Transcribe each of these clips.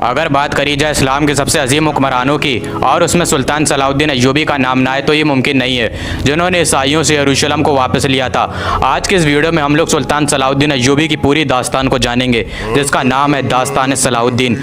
अगर बात करी जाए इस्लाम के सबसे अजीम हुक्मरानों की और उसमें सुल्तान सलाउद्दीन अय्यूबी का नाम ना आए तो ये मुमकिन नहीं है, जिन्होंने ईसाइयों से यरूशलेम को वापस लिया था। आज के इस वीडियो में हम लोग सुल्तान सलाउद्दीन अय्यूबी की पूरी दास्तान को जानेंगे, जिसका नाम है दास्तान सलाउद्दीन।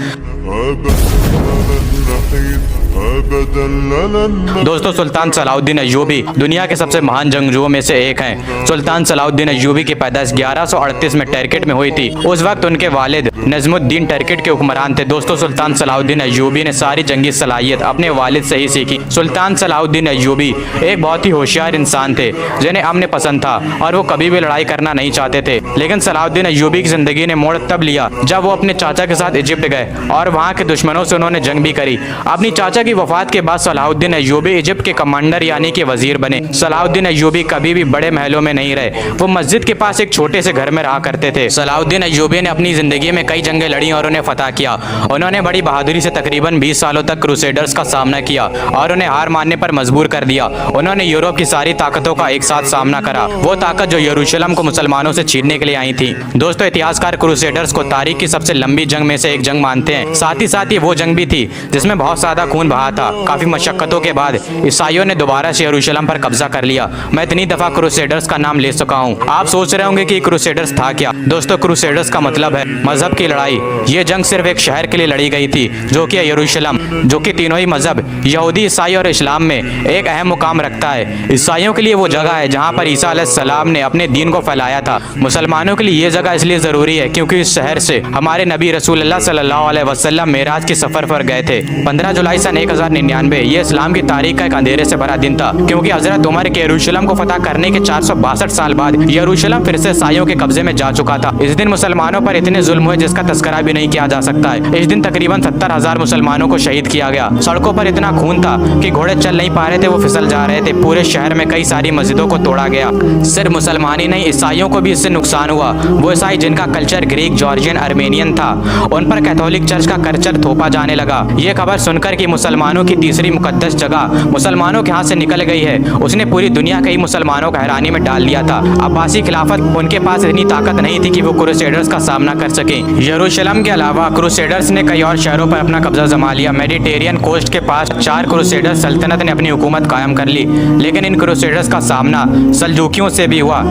दोस्तों, सुल्तान सलाउद्दीन अय्यूबी दुनिया के सबसे महान जंगजुओं में से एक हैं। सुल्तान सलाउद्दीन अय्यूबी की पैदाइश 1138 में टर्किट में हुई थी। उस वक्त उनके वालिद नजमुद्दीन टर्किट के हुक्मरान थे। दोस्तों, सुल्तान सलाउद्दीन अय्यूबी ने सारी जंगी सलाहियत अपने वालिद से ही सीखी। सुल्तान सलाउद्दीन अय्यूबी एक बहुत ही होशियार इंसान थे, जिन्हें अमन पसंद था और वो कभी भी लड़ाई करना नहीं चाहते थे। लेकिन सलाउद्दीन अय्यूबी की जिंदगी ने मोड़ तब लिया जब वो अपने चाचा के साथ इजिप्ट गए और वहाँ के दुश्मनों से उन्होंने जंग भी करी। अपनी चाचा की वफात के बाद सलाउद्दीन अय्यूबी इजिप्ट के कमांडर यानी कि वजीर बने। सलाउद्दीन अय्यूबी कभी भी बड़े महलों में नहीं रहे, वो मस्जिद के पास एक छोटे से घर में रहा करते थे। सलाउद्दीन अय्यूबी ने अपनी जिंदगी में कई जंगें लड़ी और उन्हें फतह किया। उन्होंने बड़ी बहादुरी से तकरीबन 20 सालों तक क्रूसेडर्स का सामना किया और उन्हें हार मानने पर मजबूर कर दिया। उन्होंने यूरोप की सारी ताकतों का एक साथ सामना करा, वो ताकत जो यरूशलेम को मुसलमानों से छीनने के लिए आई थी। दोस्तों, इतिहासकार क्रूसेडर्स को तारीख की सबसे लंबी जंग में से एक जंग मानते हैं। साथ ही वो जंग भी थी जिसमें बहुत ज्यादा खून बहा था। काफी मशक्कतों के बाद ईसाइयों ने दोबारा से यरूशलेम पर कब्जा कर लिया। मैं इतनी दफा क्रूसेडर्स का नाम ले चुका हूँ। आप सोच रहे होंगे कि क्रूसेडर्स था क्या। दोस्तों, क्रूसेडर्स का मतलब है मजहब की लड़ाई। ये जंग सिर्फ एक शहर के लिए लड़ी गई थी, जो कि यरूशलेम, जो कि तीनों ही मजहब यहूदी, ईसाई और इस्लाम में एक अहम मुकाम रखता है। ईसाइयों के लिए वो जगह है जहाँ पर ईसा अलैहिस्सलाम ने अपने दीन को फैलाया था। मुसलमानों के लिए ये जगह इसलिए जरूरी है क्योंकि इस शहर से हमारे नबी रसूलुल्लाह सल्लल्लाहु अलैहि वसल्लम मेराज के सफर पर गए थे। 15 जुलाई सन 1099 ये इस्लाम की तारीख का एक अंधेरे से भरा दिन था, क्योंकि हजरत उमर के यरूशलेम को फतह करने के 462 साल बाद यरूशलेम फिर से ईसाइयों के कब्जे में जा चुका था। इस दिन मुसलमानों पर इतने जुल्म हुए जिसका तस्करा भी नहीं किया जा सकता है। इस दिन तकरीबन 70,000 मुसलमानों को शहीद किया गया। सड़कों पर इतना खून था कि घोड़े चल नहीं पा रहे थे, वो फिसल जा रहे थे। पूरे शहर में कई सारी मस्जिदों को तोड़ा गया। सिर्फ मुसलमान ही नहीं, ईसाइयों को भी इससे नुकसान हुआ। वो ईसाई जिनका कल्चर ग्रीक, जॉर्जियन, आर्मेनियन था, उन पर कैथोलिक चर्च का कल्चर थोपा जाने लगा। ये खबर सुनकर कि मुसलमानों की तीसरी मुकद्दस जगह मुसलमानों के हाथ से निकल गई है, उसने पूरी दुनिया के ही मुसलमानों को हैरानी में डाल दिया था। अब्बासी खिलाफत उनके पास इतनी ताकत नहीं थी कि वो क्रूसेडर्स का सामना कर सके। यरूशलेम के अलावा क्रूसेडर्स ने कई और शहरों पर अपना कब्जा जमा लिया। मेडिटेरियन कोस्ट के पास 4 क्रूसेडर सल्तनत ने अपनी हुकूमत कायम कर ली, लेकिन इन क्रूसेडर्स का सामना सल्जूकियों से भी हुआ।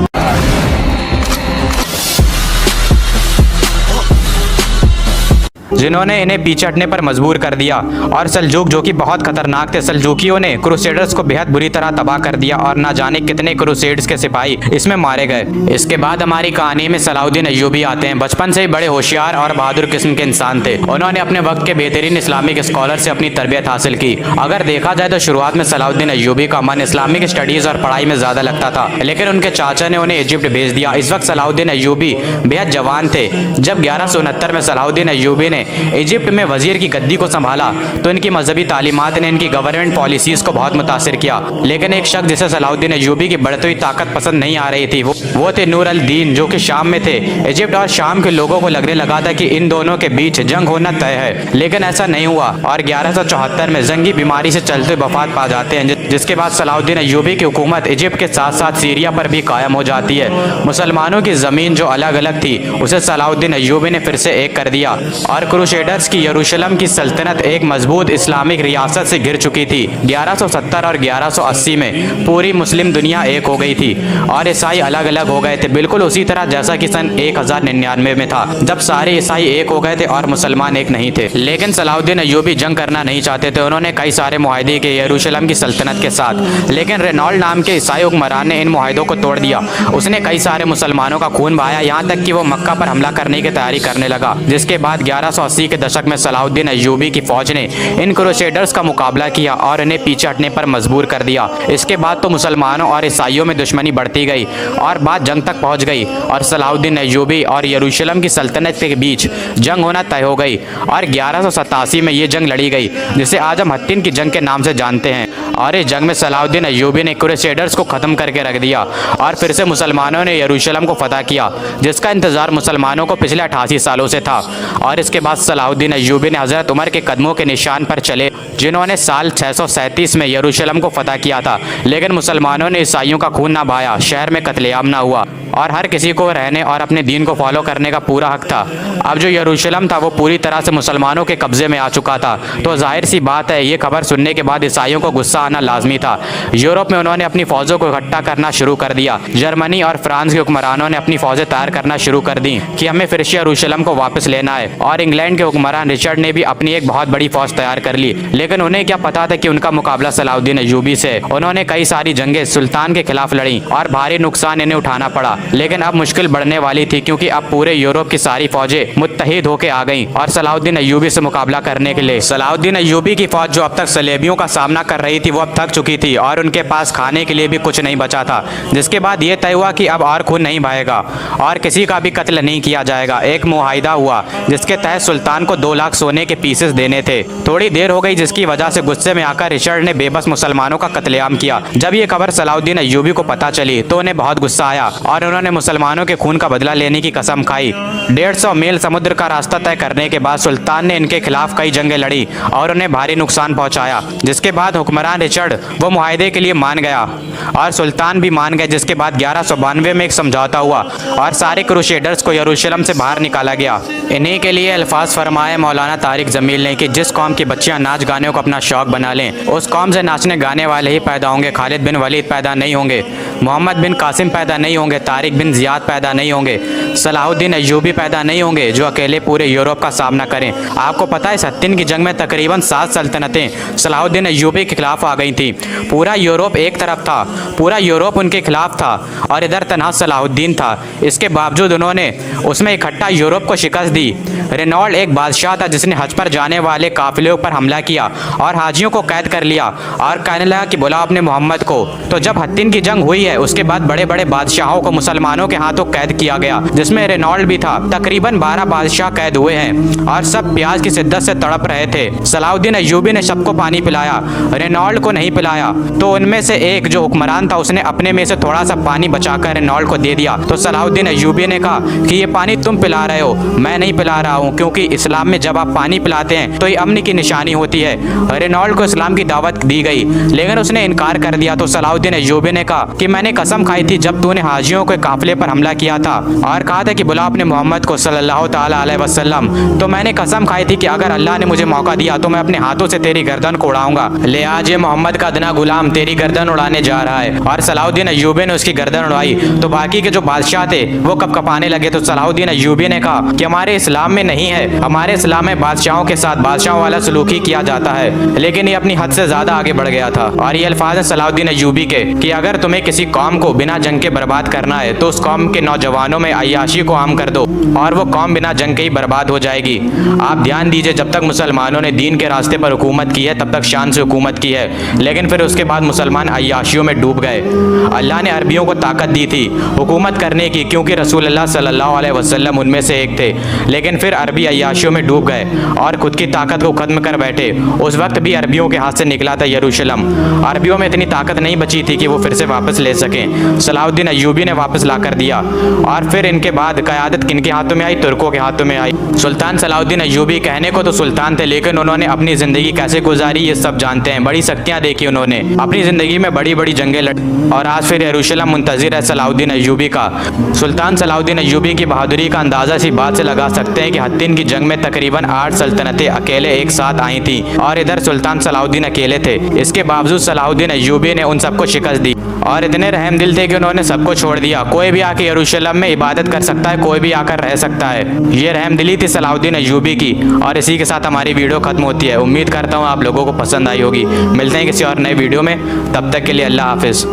जिन्होंने इन्हें पीछे हटने पर मजबूर कर दिया, और सल्जूक जो कि बहुत खतरनाक थे, सल्जूकियों ने क्रूसेडर्स को बेहद बुरी तरह तबाह कर दिया और ना जाने कितने क्रूसेड्स के सिपाही इसमें मारे गए। इसके बाद हमारी कहानी में सलाउद्दीन अय्यूबी आते हैं। बचपन से ही बड़े होशियार और बहादुर किस्म के इंसान थे। उन्होंने अपने वक्त के बेहतरीन इस्लामिक स्कॉलर से अपनी तरबियत हासिल की। अगर देखा जाए तो शुरुआत में सलाउद्दीन अय्यूबी का मन इस्लामिक स्टडीज और पढ़ाई में ज्यादा लगता था, लेकिन उनके चाचा ने उन्हें इजिप्ट भेज दिया। इस वक्त सलाउद्दीन अय्यूबी बेहद जवान थे। जब 1169 में सलाउद्दीन अय्यूबी ने इजिप्ट में वजीर की गद्दी को संभाला तो इनकी मजहबी तालीमात ने इनकी गवर्नमेंट पॉलिसीज को बहुत मुतासिर किया। लेकिन एक शख्स जिसे सलाउद्दीन अय्यूबी की बढ़ती हुई ताकत पसंद नहीं आ रही थी, वो थे नूर अल दीन, जो कि शाम में थे। इजिप्ट और शाम के लोगों को लगने लगा था कि इन दोनों के बीच जंग होना तय है, लेकिन ऐसा नहीं हुआ और 1174 में जंगी बीमारी से चलते वफात पा जाते हैं, जिसके बाद सलाउद्दीन अय्यूबी की हुकूमत इजिप्ट के साथ साथ सीरिया पर भी कायम हो जाती है। मुसलमानों की जमीन जो अलग अलग थी उसे सलाउद्दीन अय्यूबी ने फिर से एक कर दिया और क्रूसेडर्स की यरूशलेम की सल्तनत एक मजबूत इस्लामिक रियासत से घिर चुकी थी। 1170 और 1180 में पूरी मुस्लिम दुनिया एक हो गई थी और ईसाई अलग अलग हो गए थे, बिल्कुल उसी तरह जैसा कि सन 1099 में था, जब सारे ईसाई एक हो गए थे और मुसलमान एक नहीं थे। लेकिन सलाउद्दीन अय्यूबी जंग करना नहीं चाहते थे। उन्होंने कई सारे मुआहदे किए यरूशलेम की सल्तनत के साथ, लेकिन रेनॉल्ड नाम के ईसाई हुक्मरान ने इन मुआहदों को तोड़ दिया। उसने कई सारे मुसलमानों का खून बहाया, यहाँ तक कि वो मक्का पर हमला करने की तैयारी करने लगा। जिसके बाद 1180 के दशक में सलाउद्दीन अय्यूबी की फौज ने इन क्रूसेडर्स का मुकाबला किया और इन्हें पीछे हटने पर मजबूर कर दिया। इसके बाद तो मुसलमानों और ईसाइयों में दुश्मनी बढ़ती गई और बात जंग तक पहुंच गई और सलाउद्दीन अय्यूबी और यरूशलेम की सल्तनत के बीच जंग होना तय हो गई और 1187 में ये जंग लड़ी गई, जिसे आज हम हत्तीन की जंग के नाम से जानते हैं। और इस जंग में सलाहुद्दीन अय्यूबी ने क्रूसेडर्स को खत्म करके रख दिया और फिर से मुसलमानों ने यरूशलेम को फतह किया, जिसका इंतजार मुसलमानों को पिछले 88 सालों से था। और इसके बाद सलाहुद्दीन अय्यूबी ने हजरत उमर के कदमों के निशान पर चले, जिन्होंने साल 637 में यरूशलेम को फतह किया था। लेकिन मुसलमानों ने ईसाइयों का खून ना बहाया, शहर में कत्लेआम ना हुआ और हर किसी को रहने और अपने दीन को फॉलो करने का पूरा हक था। अब जो यरूशलेम था वो पूरी तरह से मुसलमानों के कब्जे में आ चुका था। तो जाहिर सी बात है, ये खबर सुनने के बाद ईसाइयों को गुस्सा आना लाजमी था। यूरोप में उन्होंने अपनी फौजों को इकट्ठा करना शुरू कर दिया। जर्मनी और फ्रांस के हुक्मरानों ने अपनी फौजें तैयार करना शुरू कर दी कि हमें फिर से यरूशलेम को वापस लेना है। और इंग्लैंड के हुक्मरान रिचर्ड ने भी अपनी एक बहुत बड़ी फौज तैयार कर ली। लेकिन उन्हें क्या पता था कि उनका मुकाबला सलाहुद्दीन अय्यूबी से। उन्होंने कई सारी जंगें सुल्तान के खिलाफ लड़ी और भारी नुकसान इन्हें उठाना पड़ा। लेकिन अब मुश्किल बढ़ने वाली थी, क्योंकि अब पूरे यूरोप की सारी फौजें मुत्तहिद होकर आ गईं और सलाहुद्दीन अय्यूबी से मुकाबला करने के लिए। सलाहुद्दीन अय्यूबी की फौज जो अब तक सलेबियों का सामना कर रही थी, वो अब थक चुकी थी और उनके पास खाने के लिए भी कुछ नहीं बचा था। जिसके बाद ये तय हुआ कि अब और खून नहीं बहेगा और किसी का भी कत्ल नहीं किया जाएगा। एक मुआहिदा हुआ जिसके तहत सुल्तान को 2 लाख सोने के पीसेस देने थे। थोड़ी देर हो गई, जिसकी वजह से गुस्से में आकर रिचर्ड ने बेबस मुसलमानों का कत्लेआम किया। जब ये खबर सलाहुद्दीन अय्यूबी को पता चली तो उन्हें बहुत गुस्सा आया और उन्होंने मुसलमानों के खून का बदला लेने की कसम खाई। 150 मील समुद्र का रास्ता तय करने के बाद सुल्तान ने इनके खिलाफ कई जंगें लड़ी और उन्हें भारी नुकसान पहुंचाया। जिसके बाद हुक्मरान रिचर्ड वो मुआहिदे के लिए मान गया और सुल्तान भी मान गए। जिसके बाद 1192 में एक समझौता हुआ और सारे क्रूसेडर्स को यरूशलेम से बाहर निकाला गया। इन्हीं के लिए अल्फाज फरमाए मौलाना तारिक जमील ने कि जिस कौम की बच्चियां नाच गाने को अपना शौक बना लें, उस कौम से नाचने गाने वाले ही पैदा होंगे। खालिद बिन वलीद पैदा नहीं होंगे, मोहम्मद बिन कासिम पैदा नहीं होंगे, तारिक बिन जियाद पैदा नहीं होंगे, सलाहुद्दीन अय्यूबी पैदा नहीं होंगे जो अकेले पूरे यूरोप का सामना करें। आपको पता है, सत्तीन की जंग में तकरीबन 7 सल्तनतें सलाहुद्दीन अय्यूबी के खिलाफ आ गई थी। पूरा यूरोप एक तरफ था, पूरा यूरोप उनके खिलाफ था और इधर तनहा सलाहुद्दीन था। इसके बावजूद उन्होंने उसमें इकट्ठा यूरोप को शिकस्त दी। रेनॉल्ड एक बादशाह था जिसने हज पर जाने वाले काफिले पर हमला किया और हाजियों को कैद कर लिया और कहने लगा कि बुलाओ अपने मोहम्मद को। तो जब हत्तीन की जंग हुई है, उसके बाद बड़े बड़े बादशाहों को मुसलमानों के हाथों कैद किया गया, जिसमें रेनॉल्ड भी था। तकरीबन 12 बादशाह कैद हुए हैं और सब प्याज की शिद्दत से तड़प रहे थे। सलाहुद्दीन अय्यूबी ने सबको पानी पिलाया, रेनॉल्ड को नहीं पिलाया। तो उनमें से एक जो हुक्मरान था, उसने अपने में से थोड़ा सा पानी बचाकर रेनॉल्ड को दे दिया। तो सलाहुद्दीन अय्यूबी ने कहा कि ये पानी तुम पिला रहे हो, मैं नहीं पिला रहा हूँ, क्योंकि इस्लाम में जब आप पानी पिलाते हैं तो ये अमन की निशानी होती है। रेनॉल्ड को इस्लाम की दावत दी गई, लेकिन उसने इनकार कर दिया। तो सलाहुद्दीन अय्यूबी ने कहा कि मैंने कसम खाई थी जब तूने हाजियों के काफिले पर हमला किया था और कहा था कि बुला अपने मोहम्मद को सल्लल्लाहु ताला अलैहि वसल्लम, तो मैंने कसम खाई थी कि अगर अल्लाह ने मुझे मौका दिया तो मैं अपने हाथों से तेरी गर्दन को उड़ाऊंगा। ले आज ये मोहम्मद का अदना गुलाम तेरी गर्दन उड़ाने जा रहा है। और सलाहुद्दीन अय्यूबी ने उसकी गर्दन उड़ाई तो बाकी के जो बादशाह थे वो कपकपाने लगे। तो सलाहुद्दीन अय्यूबी ने कहा कि हमारे इस्लाम में नहीं है, हमारे इस्लाम में बादशाहों के साथ बादशाहों वाला सलूक ही किया जाता है। लेकिन ये अपनी हद से ज्यादा आगे बढ़ गया था। और ये अल्फाज है सलाहुद्दीन अय्यूबी के कि अगर तुम्हें किसी कौम को बिना जंग के बर्बाद करना है तो उस कौम के नौजवानों में अय्याशी को आम कर दो और वो कौम बिना जंग के ही बर्बाद हो जाएगी। आप ध्यान दीजिए, जब तक मुसलमानों ने दीन के रास्ते पर हुकूमत की है तब तक शान से हुकूमत की है, लेकिन फिर उसके बाद मुसलमान अय्याशियों में डूब गए। अल्लाह ने अरबियों को ताकत दी थी हुकूमत करने की, क्योंकि रसूलुल्लाह सल्लल्लाहु अलैहि वसल्लम उनमें से एक थे। लेकिन फिर अरबी अय्याशियों में डूब गए और खुद की ताकत को खत्म कर बैठे। उस वक्त भी अरबियों के हाथ से निकला था यरूशलेम। अरबियों में इतनी ताकत नहीं बची थी कि वो फिर से वापस ले सकें। सलाहुद्दीन अय्यूबी ने वापस ला कर दिया और फिर इनके बाद क़यादत किनके हाथों में आई? तुर्कों के हाथों में आई। सुल्तान सलाहुद्दीन अय्यूबी कहने को तो सुल्तान थे, लेकिन उन्होंने अपनी ज़िंदगी कैसे गुजारी ये सब जानते हैं। बड़ी शक्तियाँ देखी उन्होंने, अपनी ज़िंदगी में बड़ी बड़ी जंगें लड़ी और आज फिर यरूशलेम मुंतज़िर है सलाहुद्दीन अय्यूबी का। सुल्तान सलाहुद्दीन अय्यूबी की बहादुरी का अंदाज़ा इसी बात से लगा सकते हैं कि हत्तीन की जंग में तकरीबन 8 सल्तनतें अकेले एक साथ आई थी और इधर सुल्तान सलाहुद्दीन अकेले थे। इसके बावजूद सलाहुद्दीन अय्यूबी ने उन सबको शिकस्त दी और इतने रहमदिल थे कि उन्होंने सबको छोड़ दिया। कोई भी आके यरूशलेम में इबादत कर सकता है, कोई भी आकर रह सकता है। ये रहमदिली थी सलाहुद्दीन अय्यूबी की। और इसी के साथ हमारी वीडियो खत्म होती है। उम्मीद करता हूँ आप लोगों को पसंद आई होगी। मिलते हैं किसी और नए वीडियो में, तब तक के लिए अल्लाह हाफिज़।